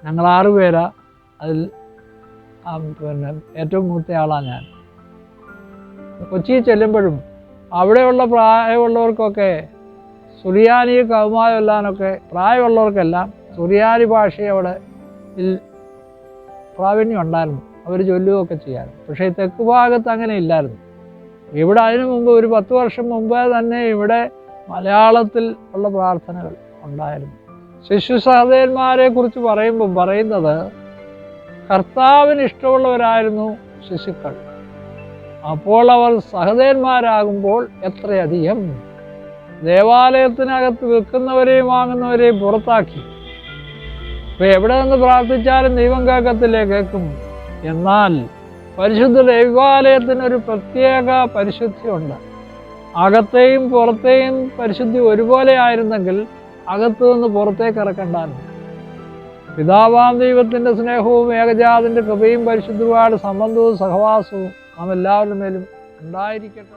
ഞങ്ങൾ 6 പേരാ. അതിൽ പിന്നെ ഏറ്റവും മൂത്തയാളാണ് ഞാൻ. കൊച്ചിയിൽ ചെല്ലുമ്പോഴും അവിടെയുള്ള പ്രായമുള്ളവർക്കൊക്കെ സുറിയാനി കൗമാരം എല്ലാനൊക്കെ പ്രായമുള്ളവർക്കെല്ലാം സുറിയാനി ഭാഷ അവിടെ പ്രാവീണ്യം ഉണ്ടായിരുന്നു. അവർ ചൊല്ലുകയൊക്കെ ചെയ്യാറുണ്ട്. പക്ഷേ തെക്ക് ഭാഗത്ത് അങ്ങനെ ഇല്ലായിരുന്നു. ഇവിടെ അതിനു മുമ്പ് ഒരു 10 വർഷം മുമ്പേ തന്നെ ഇവിടെ മലയാളത്തിൽ ഉള്ള പ്രാർത്ഥനകൾ ഉണ്ടായിരുന്നു. ശിശു സഹോദരന്മാരെ കുറിച്ച് പറയുന്നത് കർത്താവിന് ഇഷ്ടമുള്ളവരായിരുന്നു ശിശുക്കൾ. അപ്പോൾ അവർ സഹോദരന്മാരാകുമ്പോൾ എത്രയധികം ദേവാലയത്തിനകത്ത് വിൽക്കുന്നവരെയും വാങ്ങുന്നവരെയും പുറത്താക്കി. ഇപ്പം എവിടെ നിന്ന് പ്രാർത്ഥിച്ചാലും ദൈവം കേൾക്കും. എന്നാൽ പരിശുദ്ധ ദൈവാലയത്തിനൊരു പ്രത്യേക പരിശുദ്ധിയുണ്ട്. അകത്തെയും പുറത്തെയും പരിശുദ്ധി ഒരുപോലെ ആയിരുന്നെങ്കിൽ അകത്തു നിന്ന് പുറത്തേക്ക് ഇറക്കണ്ടായിരുന്നു. പിതാവാം ദൈവത്തിൻ്റെ സ്നേഹവും ഏകജാതൻ്റെ കൃപയും പരിശുദ്ധമായ സംബന്ധവും സഹവാസവും നാം എല്ലാവരുടെ മേലും ഉണ്ടായിരിക്കട്ടെ.